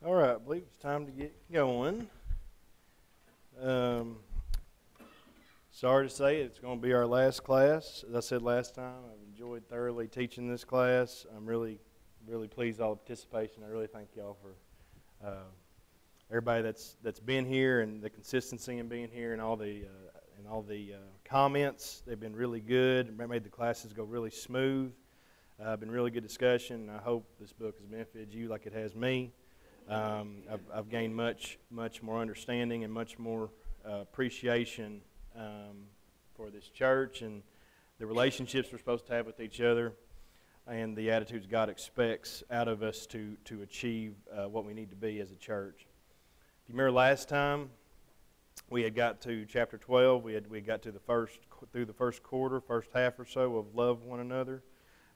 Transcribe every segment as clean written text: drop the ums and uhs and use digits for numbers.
All right, I believe it's time to get going. Sorry to say it's going to be our last class. As I said last time, I've enjoyed thoroughly teaching this class. I'm really pleased with all the participation. I really thank y'all for everybody that's been here and the consistency in being here and all the comments. They've been really good. It made the classes go really smooth. Been really good discussion. I hope this book has benefited you like it has me. I've gained much more understanding and much more appreciation for this church and the relationships we're supposed to have with each other and the attitudes God expects out of us to achieve what we need to be as a church. If you remember last time, we had got to chapter 12. We got to through the first quarter, first half or so of love one another,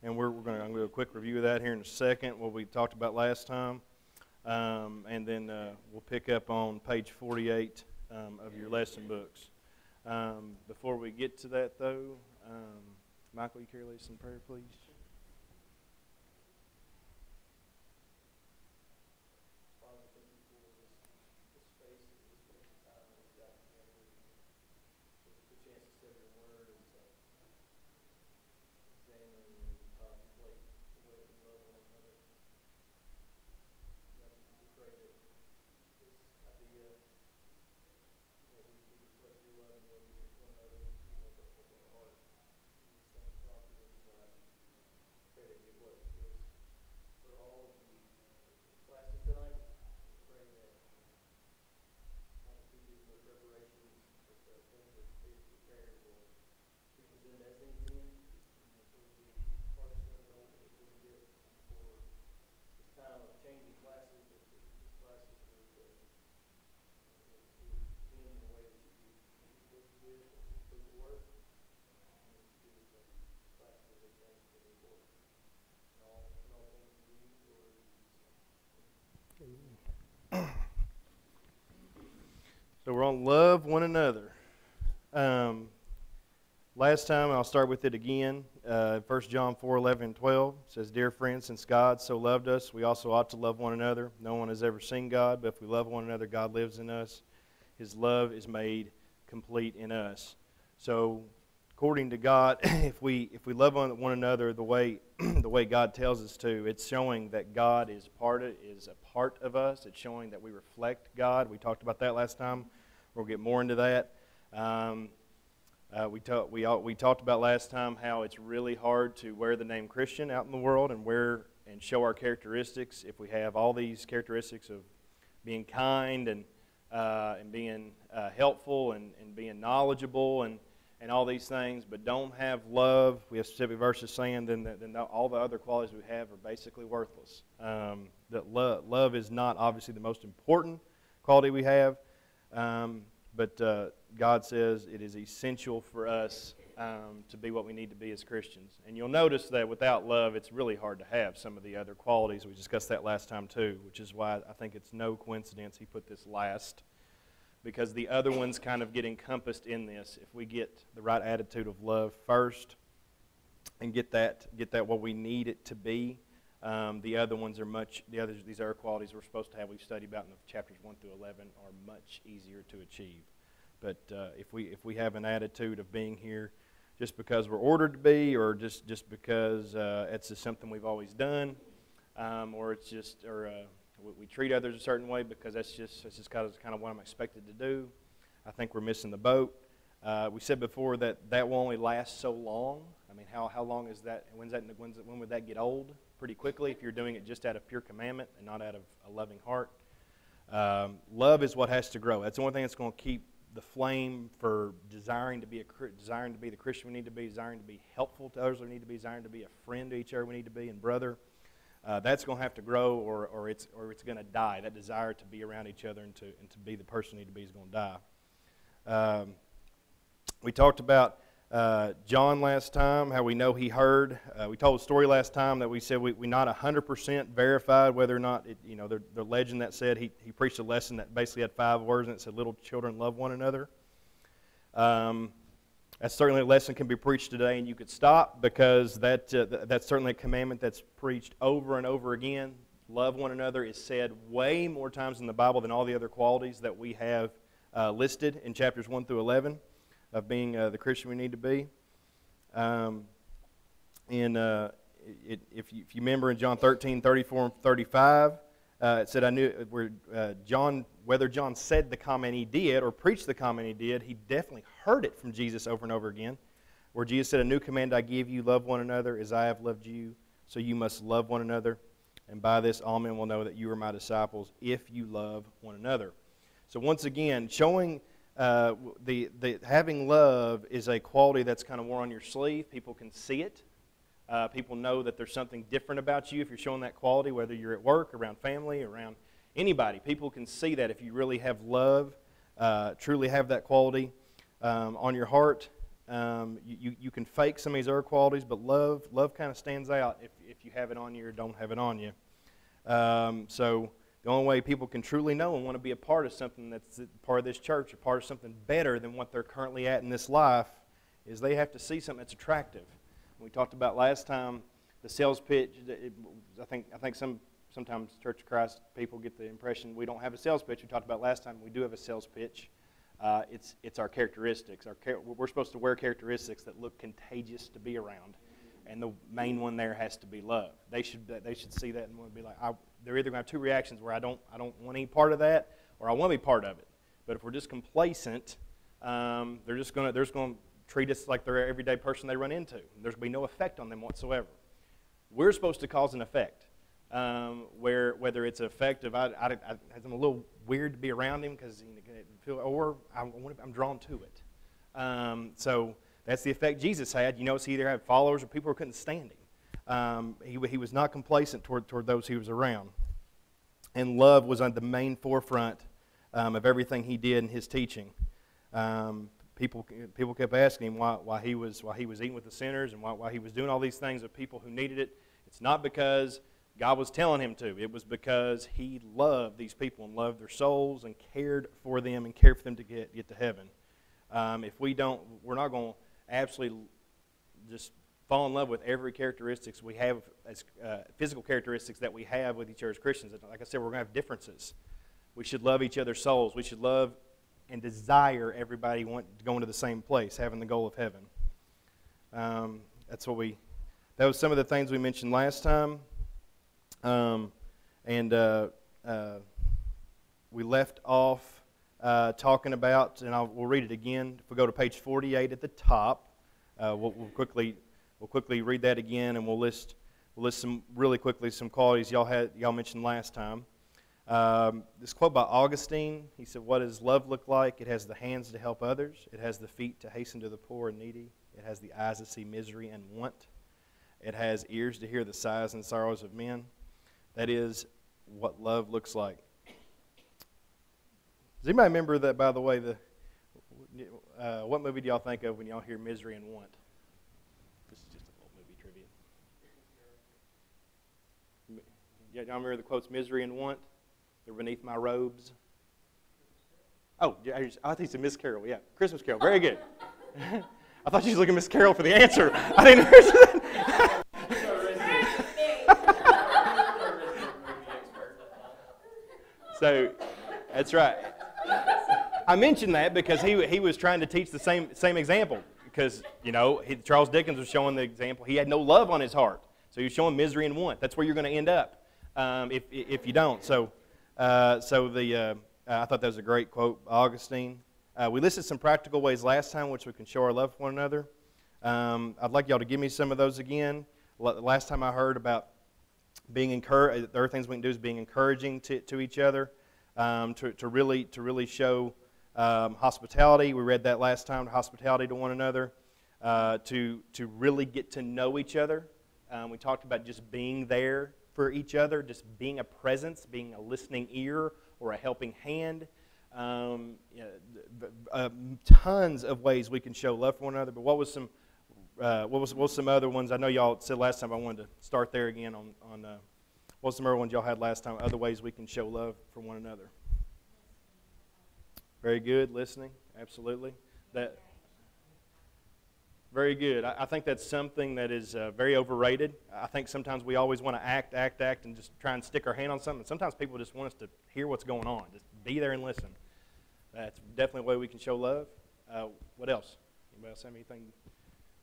and I'm going to do a quick review of that here in a second. What we talked about last time. And then we'll pick up on page 48 of your lesson books. Before we get to that, though, Michael, you carry us in prayer, please? Father, thank you for this space and this space of time that we've got together. The chance to study your word and to examine and contemplate the way that we love one another. We pray that this idea that we reflect your love and the way we treat one another will be with us in our heart. We thank you, Father, for this night. Pray that you bless this for all of the classes tonight. Pray that as we do the preparations, that the things that we prepared will be presented as things in, and that there will be hearts that are open that we get for this time of changing classes, that these classes would end in the way that you complete this and complete the work, and to do the classes as they change for the Lord. And all things to you, Lord, in Jesus' name. So we're on love one another. Last time, I'll start with it again. 1 John 4:11 and 12 says, "Dear friends, since God so loved us, we also ought to love one another. No one has ever seen God, but if we love one another, God lives in us. His love is made complete in us." So, according to God, if we love one another the way God tells us to, it's showing that God is a part of us. It's showing that we reflect God. We talked about that last time. We'll get more into that. We talked about last time how it's really hard to wear the name Christian out in the world and show our characteristics if we have all these characteristics of being kind and being helpful and being knowledgeable and all these things, but don't have love. We have specific verses saying then all the other qualities we have are basically worthless. That love is not obviously the most important quality we have. But God says it is essential for us to be what we need to be as Christians. And you'll notice that without love, it's really hard to have some of the other qualities. We discussed that last time too, which is why I think it's no coincidence he put this last, because the other ones kind of get encompassed in this. If we get the right attitude of love first and get that what we need it to be, the other ones are these other qualities we're supposed to have, we've studied about in the chapters 1 through 11, are much easier to achieve. But if we have an attitude of being here just because we're ordered to be, or just because it's just something we've always done, or we treat others a certain way because that's just kind of what I'm expected to do, I think we're missing the boat. We said before that will only last so long. I mean, how long is that? When would that get old? Pretty quickly if you're doing it just out of pure commandment and not out of a loving heart. Love is what has to grow. That's the only thing that's going to keep the flame for desiring to be the Christian we need to be, desiring to be helpful to others we need to be, desiring to be a friend to each other we need to be, and brother. That's going to have to grow, or it's going to die. That desire to be around each other and to be the person we need to be is going to die. We talked about John last time, how we know he heard. We told a story last time that we said we not 100% verified whether or not, the legend that said he preached a lesson that basically had 5 words and it said, "Little children, love one another." That's certainly a lesson can be preached today, and you could stop because that's certainly a commandment that's preached over and over again. Love one another is said way more times in the Bible than all the other qualities that we have listed in chapters 1 through 11 of being the Christian we need to be. If you remember in John 13, 34 and 35, it said, whether John said the comment he did or preached the comment he did, he definitely heard it from Jesus over and over again, where Jesus said, a new command I give you, love one another as I have loved you, so you must love one another. And by this all men will know that you are my disciples if you love one another. So once again, showing having love is a quality that's kind of more on your sleeve. People can see it. People know that there's something different about you if you're showing that quality, whether you're at work, around family, around anybody. People can see that if you really have love, truly have that quality on your heart. You can fake some of these other qualities, but love kind of stands out if you have it on you or don't have it on you. So the only way people can truly know and want to be a part of something that's part of this church, a part of something better than what they're currently at in this life, is they have to see something that's attractive. We talked about last time the sales pitch. I think sometimes Church of Christ people get the impression we don't have a sales pitch. We talked about last time we do have a sales pitch. It's our characteristics. We're supposed to wear characteristics that look contagious to be around, and the main one there has to be love. They should see that and want to be like, they're either going to have two reactions where I don't want any part of that, or I want to be part of it. But if we're just complacent, they're just going to treat us like they're an everyday person they run into. There's going to be no effect on them whatsoever. We're supposed to cause an effect, whether it's an effect of I'm a little weird to be around him because or I'm drawn to it. So that's the effect Jesus had. You notice he either had followers or people who couldn't stand him. He was not complacent toward those he was around. And love was on the main forefront of everything he did in his teaching. People kept asking him why he was eating with the sinners and why he was doing all these things with people who needed it. It's not because God was telling him to. It was because he loved these people and loved their souls and cared for them and cared for them to get to heaven. If we don't, we're not going to absolutely just fall in love with every characteristics we have as physical characteristics that we have with each other as Christians. Like I said, we're going to have differences. We should love each other's souls. We should love and desire everybody going to the same place, having the goal of heaven. That was some of the things we mentioned last time. We left off talking about, and we'll read it again. If we go to page 48 at the top, we'll quickly read that again, and we'll list some qualities y'all mentioned last time. This quote by Augustine, he said, what does love look like? It has the hands to help others. It has the feet to hasten to the poor and needy. It has the eyes to see misery and want. It has ears to hear the sighs and sorrows of men. That is what love looks like. Does anybody remember that, by the way, what movie do y'all think of when y'all hear misery and want? This is just a little movie trivia. Yeah, y'all remember the quotes, misery and want? They're beneath my robes. Oh, I think it's a Miss Carol. Yeah, Christmas Carol. Very good. I thought you was looking at Miss Carol for the answer. I didn't hear that. So, that's right. I mentioned that because he was trying to teach the same example. Because, Charles Dickens was showing the example. He had no love on his heart. So he was showing misery and want. That's where you're going to end up if you don't. I thought that was a great quote, Augustine. We listed some practical ways last time which we can show our love for one another. I'd like y'all to give me some of those again. Last time I heard about being encouraged. There are things we can do is being encouraging to each other, to really show hospitality. We read that last time, hospitality to one another, to really get to know each other. We talked about just being there for each other, just being a presence, being a listening ear or a helping hand. Tons of ways we can show love for one another. But what was some other ones? I know y'all said last time. I wanted to start there again on what was some other ones y'all had last time? Other ways we can show love for one another. Very good, listening, absolutely. Very good. I think that's something that is very overrated. I think sometimes we always want to act, and just try and stick our hand on something. Sometimes people just want us to hear what's going on. Just be there and listen. That's definitely a way we can show love. What else? Anybody else have anything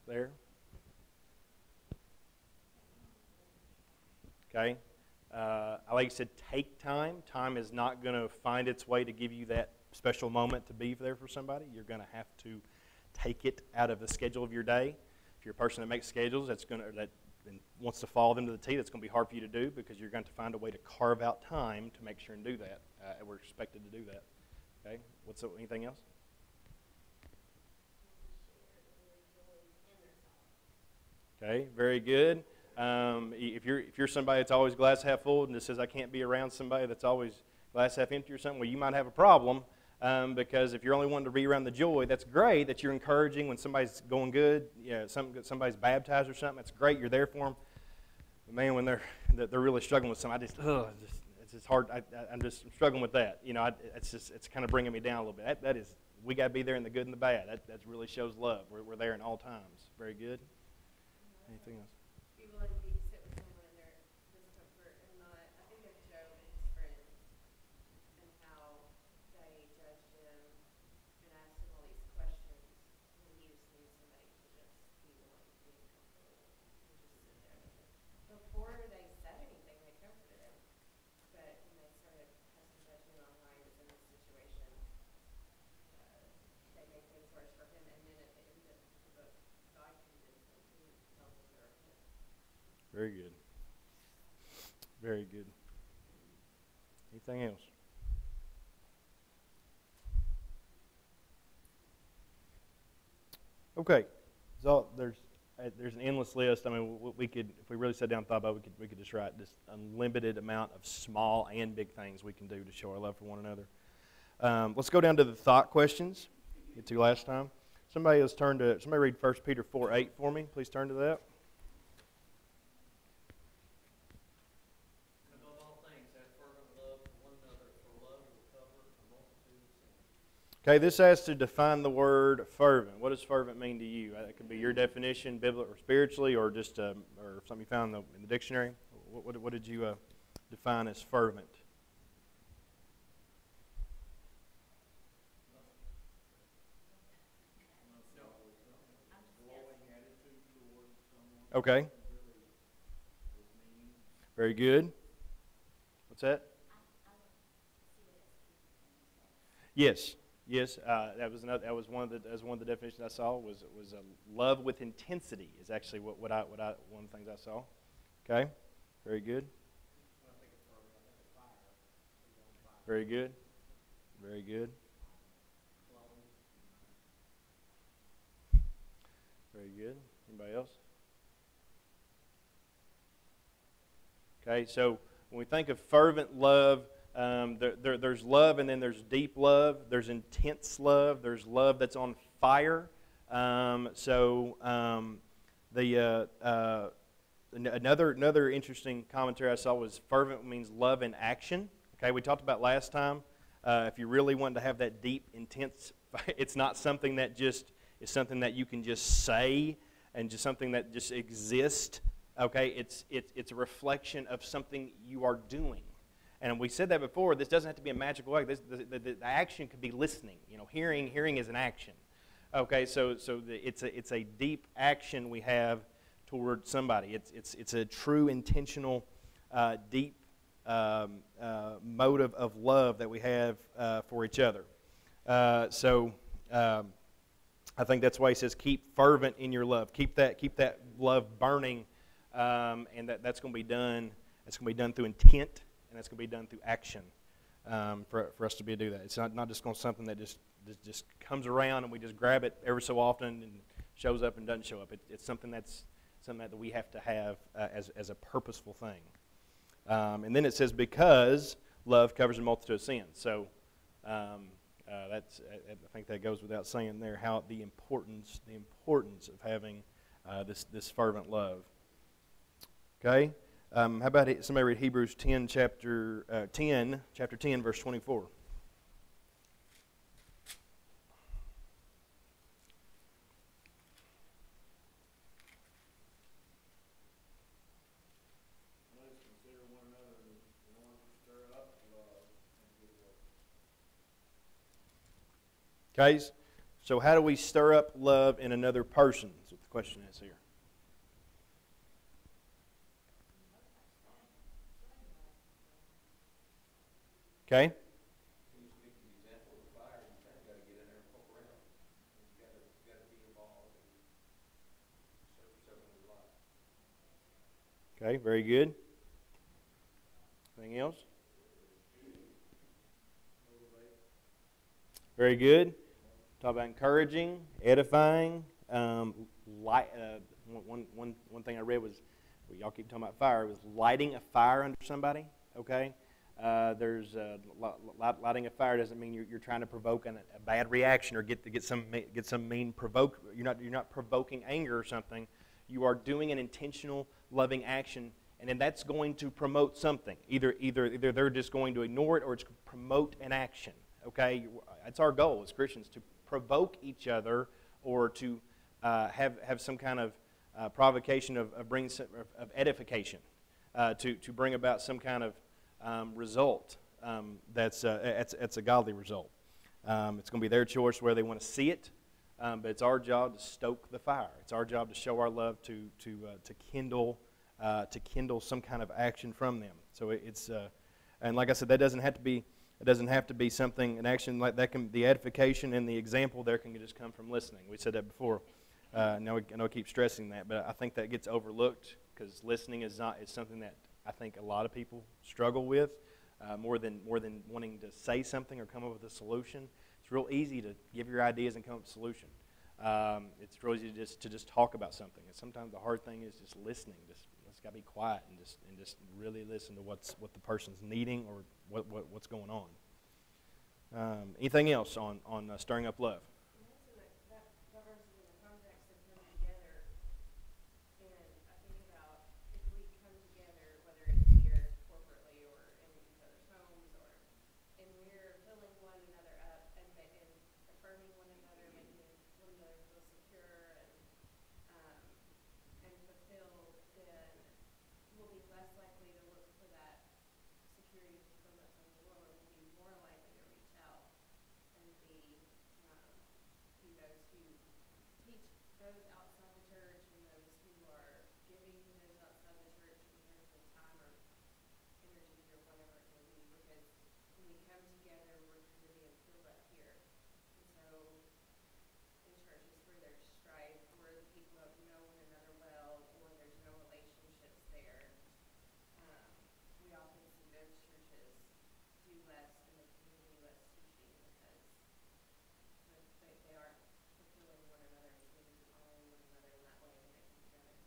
there? Okay. Like I said, take time. Time is not going to find its way to give you that special moment to be there for somebody. You're going to have to take it out of the schedule of your day. If you're a person that makes schedules that wants to follow them to the T, that's going to be hard for you to do because you're going to find a way to carve out time to make sure and do that. We're expected to do that. Okay. Anything else? Okay. Very good. If you're somebody that's always glass half full and just says I can't be around somebody that's always glass half empty or something, well, you might have a problem. Because if you're only wanting to be around the joy, that's great that you're encouraging when somebody's going good, somebody's baptized or something, that's great, you're there for them. But man, when they're really struggling with something, it's just hard. I'm struggling with that. It's kind of bringing me down a little bit. We got to be there in the good and the bad. That really shows love. We're there in all times. Very good. Anything else? Be willing to sit with someone in their discomfort and not. I think of Job and his friends and how they judged him and asked him all these questions when he just needed somebody to just be willing to be uncomfortable and just sit there with him. Before they said anything, they comforted him. But when they started passing judgment on why he was in this situation, they made things worse for him. And then at the end of the book, God convinced them to tell them to repent. Very good. Very good. Anything else? Okay. So there's an endless list. I mean, we could, if we really sat down and thought about it, we could just write this unlimited amount of small and big things we can do to show our love for one another. Let's go down to the thought questions. Get to last time. Somebody read 1 Peter 4:8 for me. Please turn to that. Above all things, have fervent love for one another, for love will cover a multitude of sins. Okay, this has to define the word fervent. What does fervent mean to you? It could be your definition, biblical or spiritually, or just or something you found in the dictionary. What did you define as fervent? Okay. Very good. What's that? Yes. That was one of the definitions I saw. Was love with intensity is actually one of the things I saw. Okay. Very good. Very good. Very good. Very good. Anybody else? Okay, so when we think of fervent love, there's love and then there's deep love. There's intense love. There's love that's on fire. Another interesting commentary I saw was fervent means love in action. Okay, we talked about last time. If you really want to have that deep, intense, it's not something that just is something that you can just say and just something that just exists. Okay, it's a reflection of something you are doing. And we said that before. This doesn't have to be a magical act. The action could be listening. Hearing is an action. Okay, so it's a deep action we have toward somebody. It's a true, intentional, deep motive of love that we have for each other. I think that's why he says keep fervent in your love. Keep that love burning, and that's going to be done. It's going to be done through intent, and that's going to be done through action for us to be able to do that. It's not just going to be something that just comes around and we just grab it every so often and shows up and doesn't show up. It's something that we have to have as a purposeful thing. And then it says because love covers a multitude of sins. So I think that goes without saying there how the importance of having this fervent love. Okay. How about somebody read Hebrews 10, chapter 10, verse 24. Okay? So how do we stir up love in another person? That's what the question is here. Okay? When you speak to the example of the fire, you kind of got to get in there and poke around. And you got to be involved and serve yourself into the light. Okay, very good. Anything else? Very good. Talk about encouraging, edifying. One thing I read was, well, y'all keep talking about fire, was lighting a fire under somebody. Okay, lighting a fire doesn't mean you're trying to provoke a bad reaction or get some mean provoke. You're not provoking anger or something. You are doing an intentional loving action, and then that's going to promote something. Either they're just going to ignore it or it's going to promote an action. Okay, that's our goal as Christians, to provoke each other or to have some kind of provocation of edification, to bring about some kind of result that's a godly result. It's going to be their choice where they want to see it, but it's our job to stoke the fire. It's our job to show our love, to kindle some kind of action from them. So it's and like I said, that doesn't have to be. It doesn't have to be something, an action like that. The edification and the example there can just come from listening. We said that before. I know I keep stressing that, but I think that gets overlooked because listening is something that I think a lot of people struggle with more than wanting to say something or come up with a solution. It's real easy to give your ideas and come up with a solution. It's real easy to just talk about something. And sometimes the hard thing is just listening. Just got to be quiet and just really listen to what the person's needing or what's going on. Anything else on stirring up love? That verse is in the context of coming together, and I think about if we come together, whether it's here corporately or in each other's homes, and we're filling one another up and affirming one another, making one another feel secure and fulfilled, then we'll be less likely to look for that security and fulfillment from the world, and we'll be more likely to reach out and be those who teach those outside the church and those who are giving to those outside the church in terms of time or energy or whatever it may be, because when we come together, we're kind of being filled up here. And so in churches where there's strife, where the people don't know one another well, or there's no relationships there, we often see those churches do less and the community less teaching because they aren't fulfilling one another in terms of honoring one another in that way when they come together.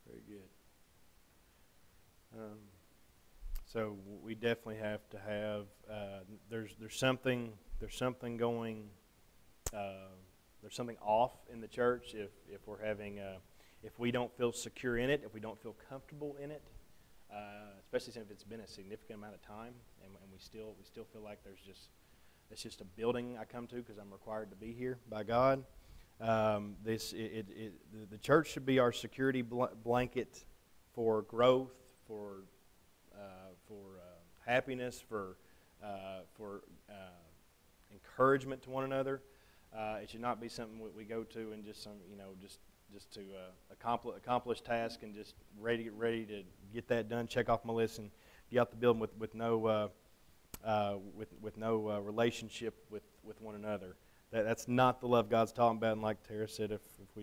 Very good. So we definitely have to have. There's something going. There's something off in the church if we're having if we don't feel secure in it, if we don't feel comfortable in it, especially if it's been a significant amount of time, and we still feel like it's just a building I come to because I'm required to be here by God. The church should be our security blanket for growth, for happiness, for encouragement to one another. It should not be something we go to and just to accomplish task and just ready to get that done, check off my list, and get out the building with no relationship with one another. That's not the love God's talking about. And like Tara said, if we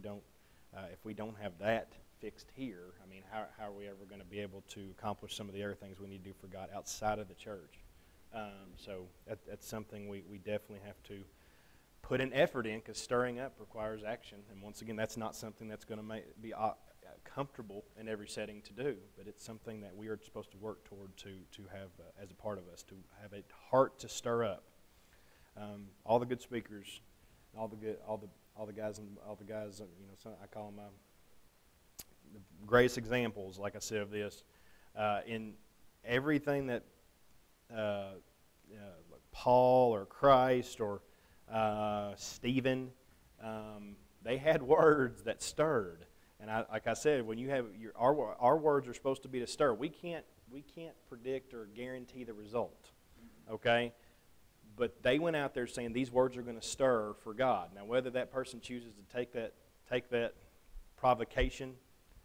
don't have that fixed here, I mean, how are we ever going to be able to accomplish some of the other things we need to do for God outside of the church? So that's something we definitely have to put an effort in, because stirring up requires action. And once again, that's not something that's going to be comfortable in every setting to do, but it's something that we are supposed to work toward to have as a part of us, to have a heart to stir up. All the good speakers, all the guys, I call them the greatest examples, like I said, of this in everything that like Paul or Christ or Stephen, they had words that stirred. And like I said, when you have our words are supposed to be to stir. We can't predict or guarantee the result, okay? But they went out there saying these words are going to stir for God. Now, whether that person chooses to take that provocation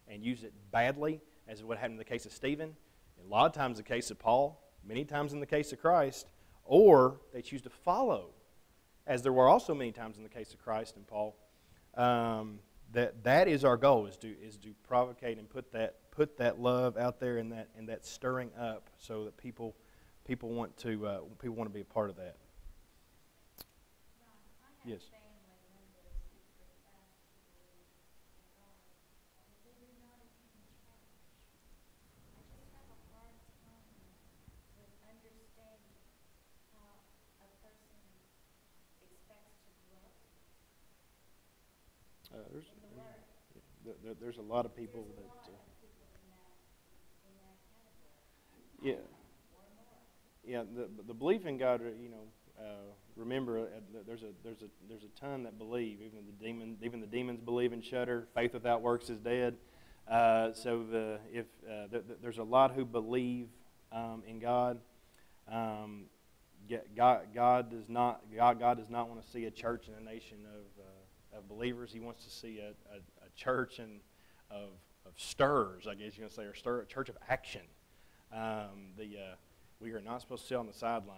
and use it badly, as what happened in the case of Stephen, a lot of times in the case of Paul, many times in the case of Christ, or they choose to follow, as there were also many times in the case of Christ and Paul, that is our goal, is to provocate and put that love out there and that stirring up, so that people want to be a part of that. Yes. There's a lot of people that. Yeah. The belief in God, remember, there's a ton that believe. Even the demons believe and shudder. Faith without works is dead. So there's a lot who believe in God. God does not want to see a church and a nation of believers. He wants to see a church of stirs, I guess you can say, or a church of action. We are not supposed to sit on the sideline.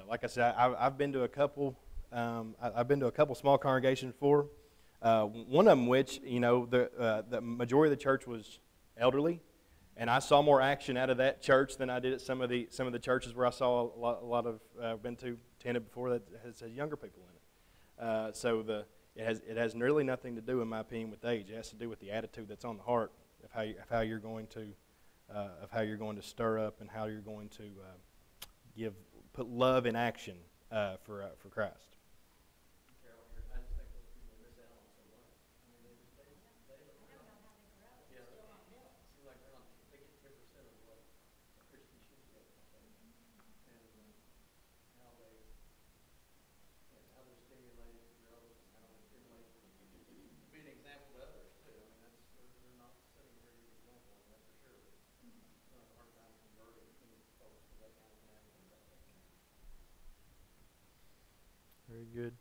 Like I said, I've been to a couple. I've been to a couple small congregations before. One of them, which the majority of the church was elderly, and I saw more action out of that church than I did at some of the churches where I saw a lot of attended before that has younger people in it. It has really nothing to do, in my opinion, with age. It has to do with the attitude that's on the heart of how you're going to stir up and how you're going to put love in action for Christ. Very good.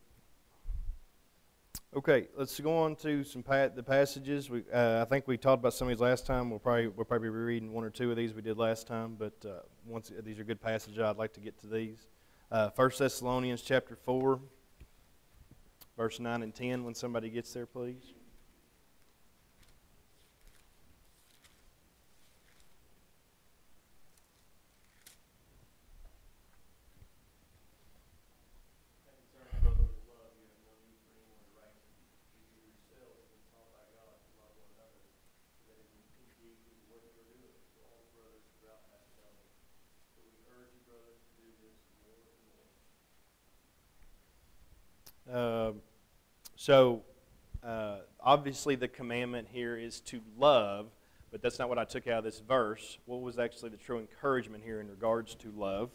Okay, let's go on to the passages. I think we talked about some of these last time. We'll probably be reading one or two of these we did last time, but these are good passages. I'd like to get to these. 1 Thessalonians chapter 4, verse 9 and 10. When somebody gets there, please. Obviously the commandment here is to love, but that's not what I took out of this verse. What was actually the true encouragement here in regards to love?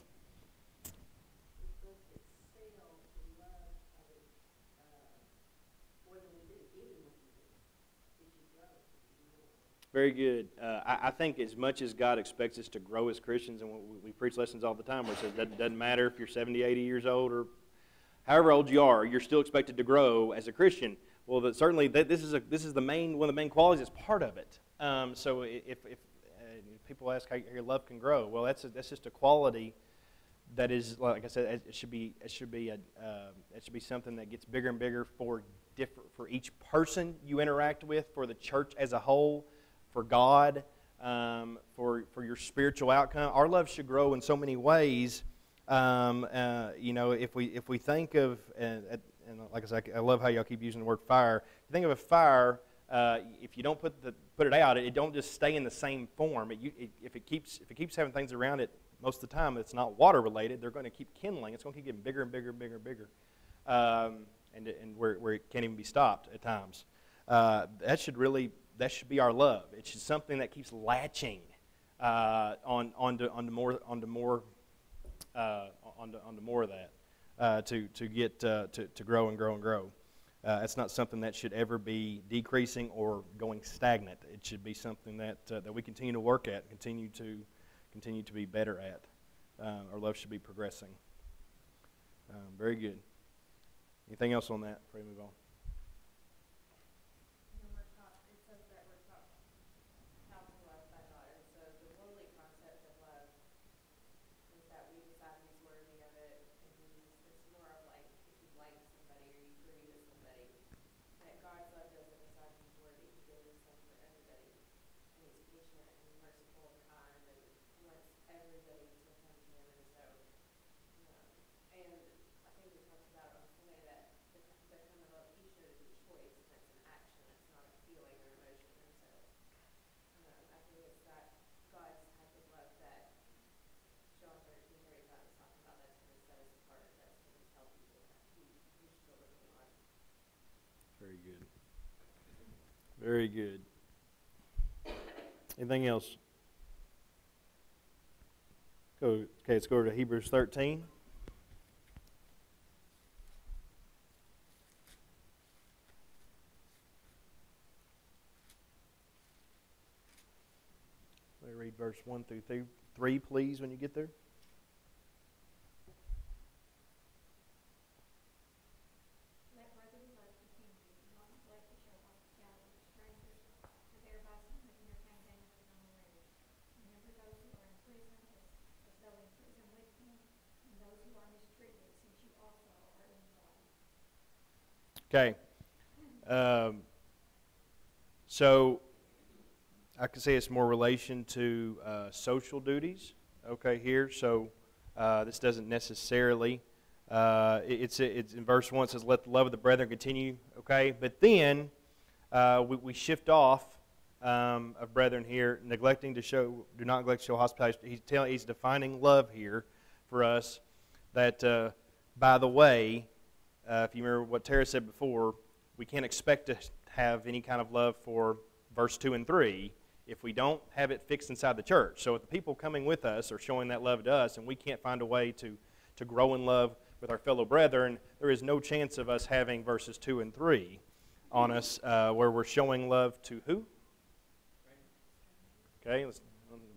Very good. I think as much as God expects us to grow as Christians, and we preach lessons all the time where it says that doesn't matter if you're 70, 80 years old, or however old you are, you're still expected to grow as a Christian. Well, certainly this is one of the main qualities. Is part of it. So if people ask how your love can grow, well, that's just a quality that is, like I said, it should be something that gets bigger and bigger for each person you interact with, for the church as a whole, for God, for your spiritual outcome. Our love should grow in so many ways. If we think of, and like I said, I love how y'all keep using the word fire. If you think of a fire, if you don't put it out, it don't just stay in the same form. If it keeps having things around it, most of the time it's not water related. They're going to keep kindling. It's going to keep getting bigger and bigger and bigger and bigger, and where it can't even be stopped at times. That should be our love. It's just something that keeps latching onto more of that to grow and grow and grow. It's not something that should ever be decreasing or going stagnant. It should be something that we continue to work at, continue to be better at. our love should be progressing. Very good. Anything else on that before we move on? And we're taught, it says that we're taught how to love by God. And so the worldly concept of love is that we decide who's worthy of it, and it's more of like if you like somebody or you agree with somebody. That God's love doesn't decide who's worthy. He gives himself for everybody, and he's patient and merciful and kind, and wants everybody to come to him. And so, and I think we talked about on Sunday that the kind of love he shows is a choice, and it's an action. It's not a feeling or emotion. And so, I think it's that God's type of love that John 13:35 is talking about. That's going to set us apart. That's going to tell people whose children we are. Very good. Very good. Anything else? Okay, let's go to Hebrews 13. Let me read verse 1 through 3, please, when you get there. Let brotherly love continue. Do not neglect to show hospitality to strangers, for thereby some may entertain them as unawares. Remember those who are in prison as though in prison with them, and those who are mistreated, since you also are in the body. Okay. So I could say it's more relation to social duties. Okay, here. So this doesn't necessarily. It's in verse 1. It says, "Let the love of the brethren continue." Okay, but then we shift off of brethren here, neglecting to show. Do not neglect to show hospitality. He's defining love here for us. That by the way, if you remember what Tara said before, we can't expect to have any kind of love for verse 2 and 3 if we don't have it fixed inside the church. So if the people coming with us are showing that love to us and we can't find a way to grow in love with our fellow brethren, there is no chance of us having verses 2 and 3 on us where we're showing love to who? Okay, I'm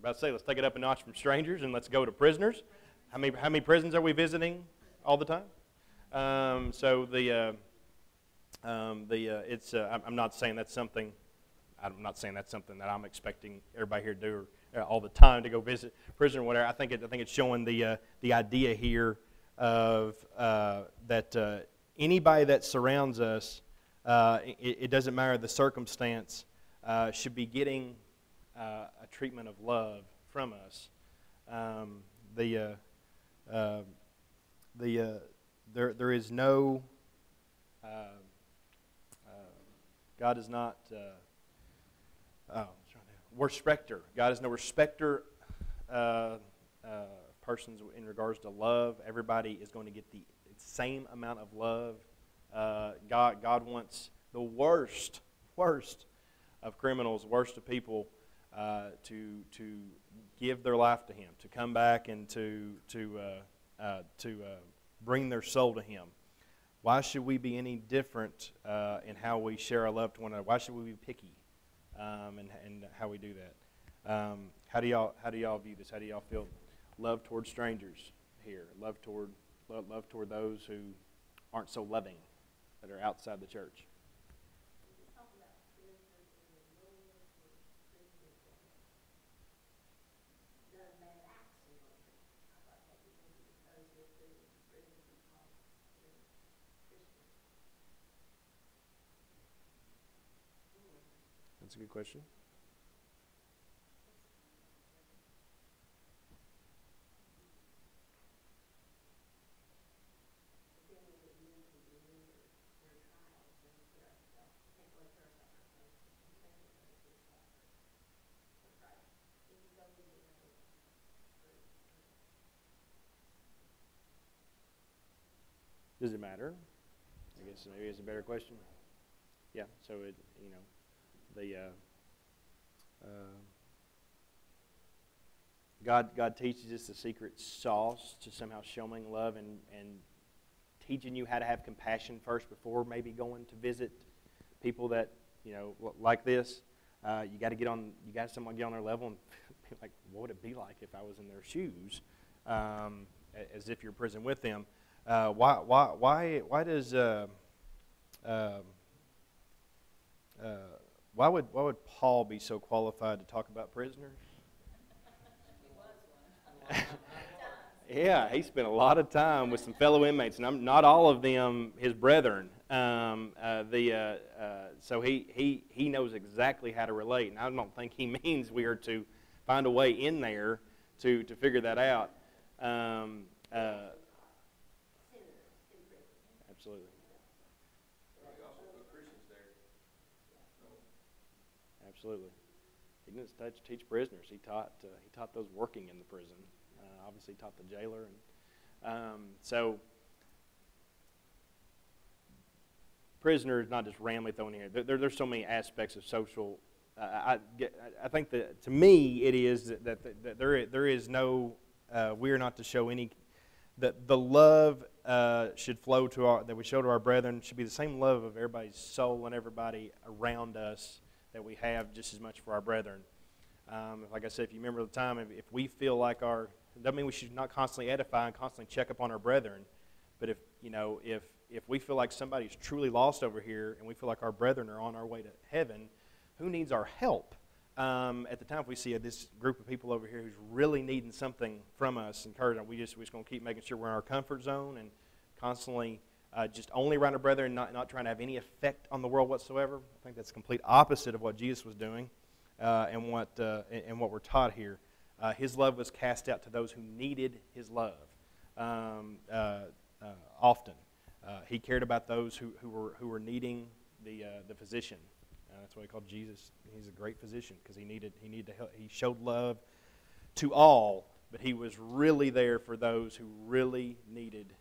about to say, let's take it up a notch from strangers and let's go to prisoners. How many prisons are we visiting all the time? I'm not saying that's something. I'm not saying that's something that I'm expecting everybody here to do all the time to go visit prison or whatever. I think it's showing the idea here of that anybody that surrounds us, it doesn't matter the circumstance, should be getting a treatment of love from us. There is no. God is not respecter. God is no respecter persons in regards to love. Everybody is going to get the same amount of love. God wants the worst of criminals, worst of people, to give their life to Him, to come back and to bring their soul to Him. Why should we be any different in how we share our love to one another? Why should we be picky and how we do that? How do y'all view this? How do y'all feel? Love toward strangers here. Love toward those who aren't so loving, that are outside the church. That's a good question. Does it matter? I guess maybe it's a better question. Yeah, so God teaches us the secret sauce to somehow showing love and teaching you how to have compassion first before maybe going to visit people that like this. You got someone get on their level and be like, what would it be like if I was in their shoes? as if you're in prison with them. Why does why would Paul be so qualified to talk about prisoners? Yeah, he spent a lot of time with some fellow inmates, and not all of them his brethren. So he knows exactly how to relate, and I don't think he means we are to find a way in there to figure that out. Absolutely. He also put Christians there. Absolutely. He didn't just teach prisoners. He taught those working in the prison. Obviously, taught the jailer, and so prisoners not just randomly thrown in here. There's so many aspects of social. I think that to me it is that there is no. We are not to show any. That the love should flow that we show to our brethren should be the same love of everybody's soul and everybody around us that we have just as much for our brethren. Like I said, if you remember the time, if we feel like it doesn't mean we should not constantly edify and constantly check up on our brethren, but if we feel like somebody's truly lost over here and we feel like our brethren are on our way to heaven, who needs our help? At the time, if we see this group of people over here who's really needing something from us, encouragement, we're just going to keep making sure we're in our comfort zone and constantly just only around our brethren, not trying to have any effect on the world whatsoever. I think that's the complete opposite of what Jesus was doing and what we're taught here. His love was cast out to those who needed his love often. He cared about those who were needing the physician. That's why he called Jesus. He's a great physician because he needed to help. He showed love to all, but he was really there for those who really needed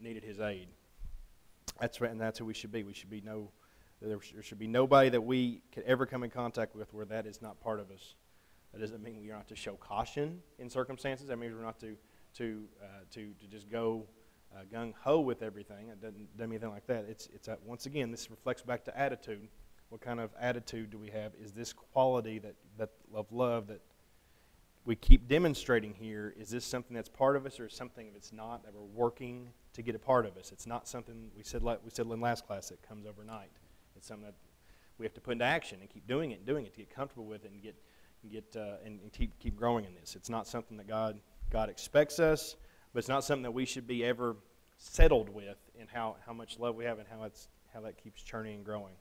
his aid. That's right, and that's who we should be. There should be nobody that we could ever come in contact with where that is not part of us. That doesn't mean we are not to show caution in circumstances. That means we're not to just go gung-ho with everything. It doesn't mean anything like that. It's once again, this reflects back to attitude. What kind of attitude do we have? Is this quality that of love that we keep demonstrating here, is this something that's part of us or something that's not, that we're working to get a part of us? It's not something we said in last class that comes overnight. It's something that we have to put into action and keep doing it to get comfortable with it and keep growing in this. It's not something that God expects us, but it's not something that we should be ever settled with in how much love we have and how that keeps churning and growing.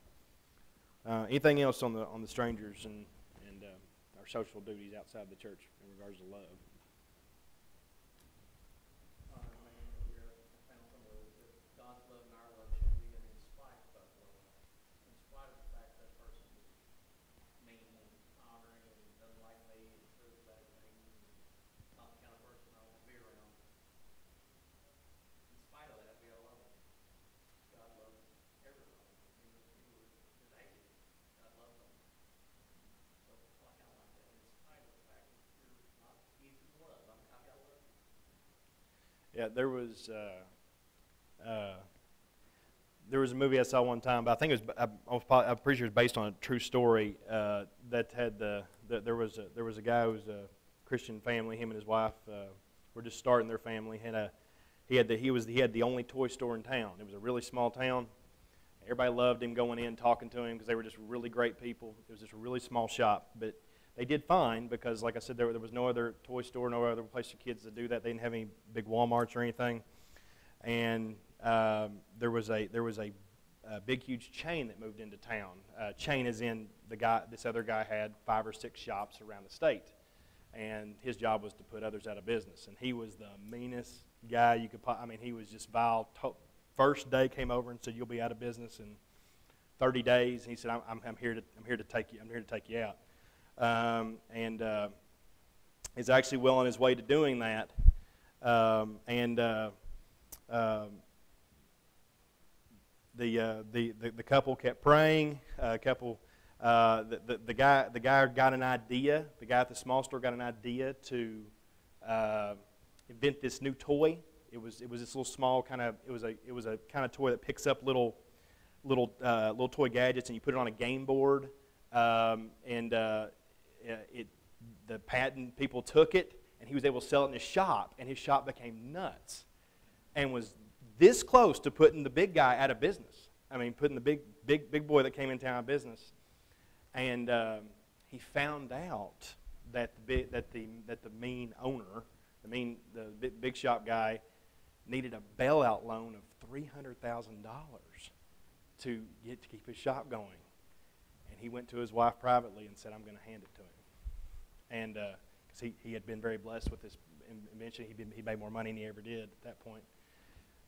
Anything else on the strangers and our social duties outside the church in regards to love? I found somewhere that God's love and our love should be in spite of one another. In spite of the fact that person is mean and honoring and doesn't like me and says bad things and not the kind of person I want to be around. In spite of that, we gotta love them. God loves everybody. He was hated. God loves them. So I kind of like that. In spite of the fact that you're not easy to love, I've got to love you. Yeah, there was a movie I saw one time, but I think it was I'm pretty sure it was based on a true story that had there was a guy who was a Christian family. Him and his wife were just starting their family. He had the only toy store in town. It was a really small town. Everybody loved him, going in, talking to him because they were just really great people. It was just a really small shop, but they did fine because, like I said, there was no other toy store, no other place for kids to do that. They didn't have any big Walmarts or anything, and there was a big, huge chain that moved into town. Chain is in this other guy had 5 or 6 shops around the state, and his job was to put others out of business. And he was the meanest guy you could. He was just vile. First day came over and said, "You'll be out of business in 30 days." And he said, "I'm here to take you out." And is actually well on his way to doing that. The couple kept praying. The guy got an idea. The guy at the small store got an idea to invent this new toy. It was this little small kind of. It was a kind of toy that picks up little toy gadgets, and you put it on a game board. The patent people took it and he was able to sell it in his shop, and his shop became nuts and was this close to putting the big guy out of business. I mean, putting the big boy that came in town out of business. And he found out that the mean owner, the big shop guy, needed a bailout loan of $300,000 to keep his shop going. And he went to his wife privately and said, "I'm going to hand it to him." And because he had been very blessed with this invention, he made more money than he ever did at that point.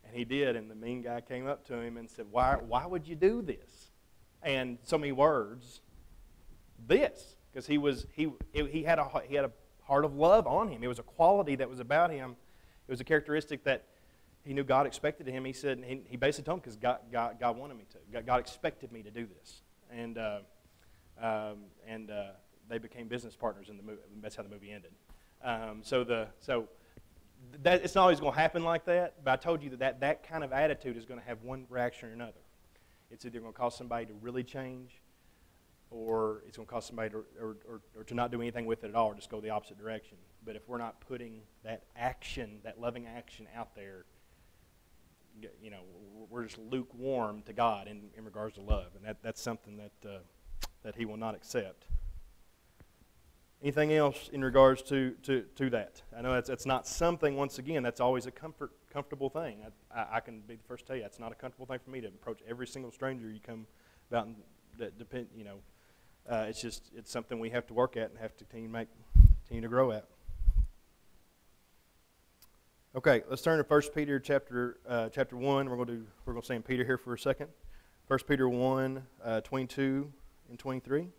And he did, and the mean guy came up to him and said, "Why would you do this?" And so many words, this, because he had a heart of love on him. It was a quality that was about him. It was a characteristic that he knew God expected of him. He said, he basically told him because God wanted me to. God expected me to do this, and they became business partners in the movie. That's how the movie ended. That it's not always going to happen like that, but I told you that kind of attitude is going to have one reaction or another. It's either going to cause somebody to really change, or it's going to cause somebody to not do anything with it at all, or just go the opposite direction. But if we're not putting that action, that loving action out there, you know, we're just lukewarm to God in regards to love, and that's something that He will not accept. Anything else in regards to that? I know that's not something, once again, that's always a comfortable thing. I can be the first to tell you, it's not a comfortable thing for me to approach every single stranger you come about. It's something we have to work at and have to continue to grow at. Okay, let's turn to 1 Peter chapter 1. We're going to stay in Peter here for a second. 1 Peter 1, 22 and 23.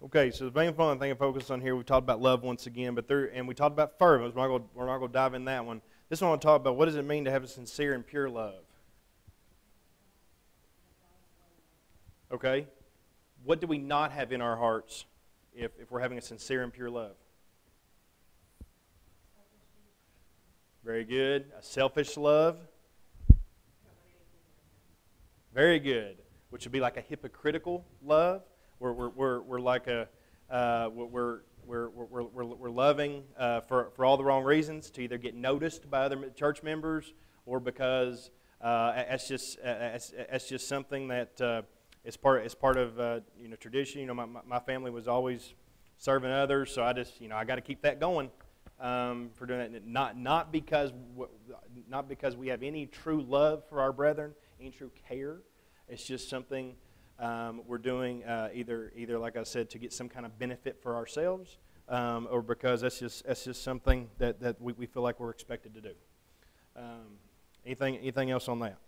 Okay, so the main fun thing to focus on here, we talked about love once again, and we talked about fervent. We're not going to dive in that one. This one I want to talk about, what does it mean to have a sincere and pure love? Okay, what do we not have in our hearts if we're having a sincere and pure love? Very good. A selfish love. Very good. Which would be like a hypocritical love. We're like we're loving for all the wrong reasons, to either get noticed by other church members, or because that's just something that is part of tradition. You know, my family was always serving others, so I got to keep that going for doing that. Not because we have any true love for our brethren, any true care. It's just something we're doing either like I said, to get some kind of benefit for ourselves, or because that's just something that we feel like we're expected to do. Anything else on that?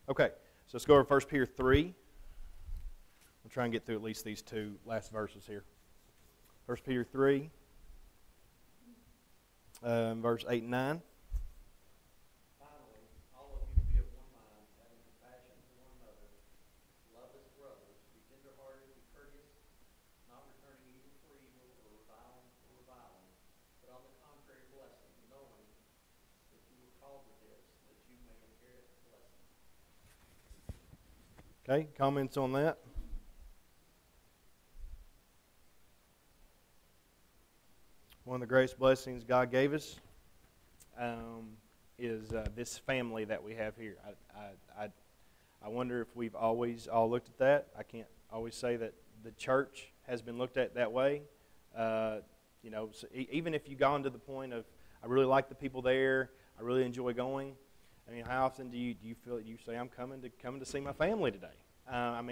Okay, so let's go over 1 Peter 3. We'll try and get through at least these two last verses here. 1 Peter 3, verse 8 and 9. Okay, comments on that? One of the greatest blessings God gave us is this family that we have here. I wonder if we've always all looked at that. I can't always say that the church has been looked at that way. So even if you've gone to the point of, I really like the people there, I really enjoy going. I mean, how often do you say, I'm coming to see my family today? I'm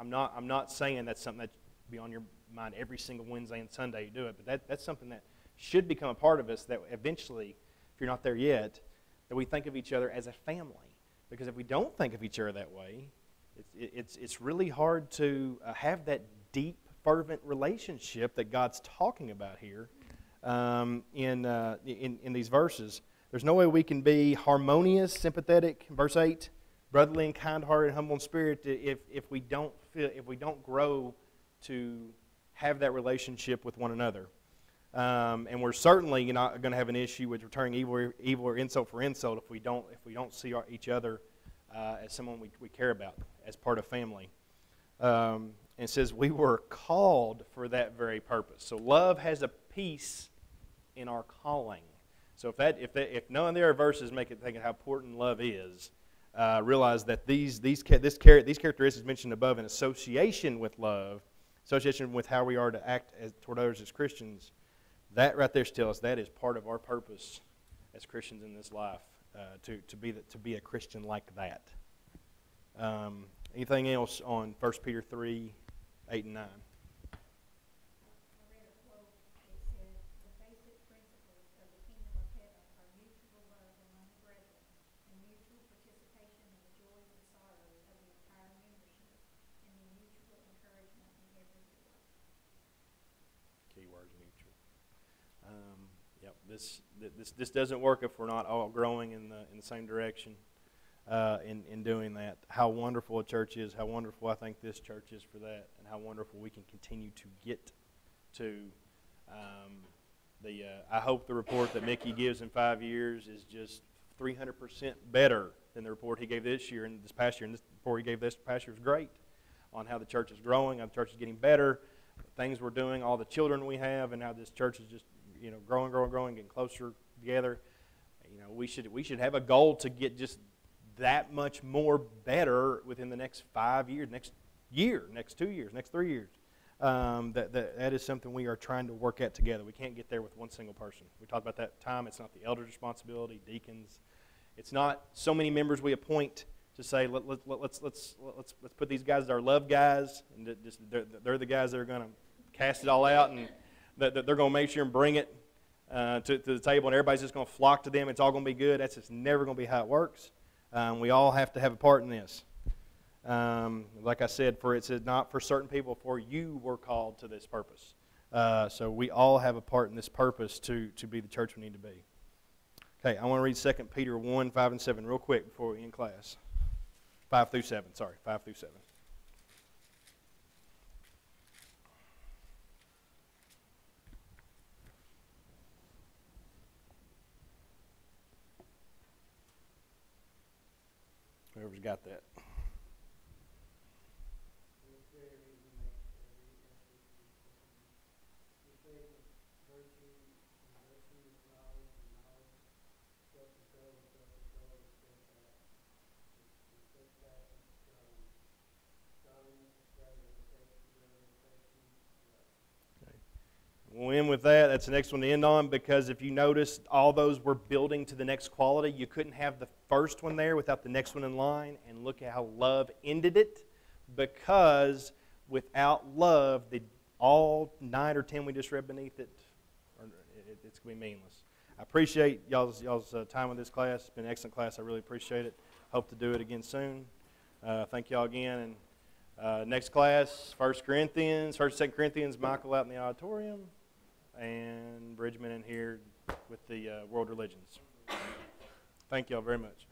not saying that's something that should be on your mind every single Wednesday and Sunday you do it, but that's something that should become a part of us, that eventually, if you're not there yet, that we think of each other as a family. Because if we don't think of each other that way, it's really hard to have that deep, fervent relationship that God's talking about here in these verses. There's no way we can be harmonious, sympathetic, verse 8, brotherly and kind-hearted, humble in spirit, if we don't grow to have that relationship with one another. And we're certainly not going to have an issue with returning evil or insult for insult if we don't see each other as someone we care about, as part of family. And it says we were called for that very purpose. So love has a piece in our calling. So if none of the other verses make it think of how important love is, realize that these characteristics mentioned above in association with love, association with how we are to act toward others as Christians, that right there tells us that is part of our purpose as Christians in this life, to be a Christian like that. Anything else on 1 Peter 3, 8 and 9? Keywords mutual. Yep. This doesn't work if we're not all growing in the same direction. In doing that, how wonderful a church is, how wonderful I think this church is for that, and how wonderful we can continue to get to. I hope the report that Mickey gives in 5 years is just 300% better than the report he gave this year and this past year. And this report he gave this past year was great on how the church is growing, how the church is getting better, things we're doing, all the children we have, and how this church is just growing, getting closer together. We should have a goal to get just that much more better within the next 5 years, next year, next 2 years, next 3 years. That is something we are trying to work at together. We can't get there with one single person. We talked about that time. It's not the elder's responsibility, deacons. It's not so many members we appoint to say let's put these guys as our love guys, and they're the guys that are going to cast it all out, and they're going to make sure and bring it to the table, and everybody's just going to flock to them. It's all going to be good. That's just never going to be how it works. We all have to have a part in this. Like I said, it's not for certain people, for you were called to this purpose. So we all have a part in this purpose to be the church we need to be. Okay, I want to read 2 Peter 1, 5 and 7 real quick before we end class. 5 through 7. Whoever's got that. We'll end with that. That's the next one to end on, because if you notice, all those were building to the next quality. You couldn't have the first one there without the next one in line, and look at how love ended it, because without love, all 9 or 10 we just read beneath it, it's going to be meaningless. I appreciate y'all's time with this class. It's been an excellent class. I really appreciate it. Hope to do it again soon. Thank y'all again. And next class, 1 Corinthians, 1st, 2nd Corinthians, Michael out in the auditorium, and Bridgman in here with the world religions. Thank y'all very much.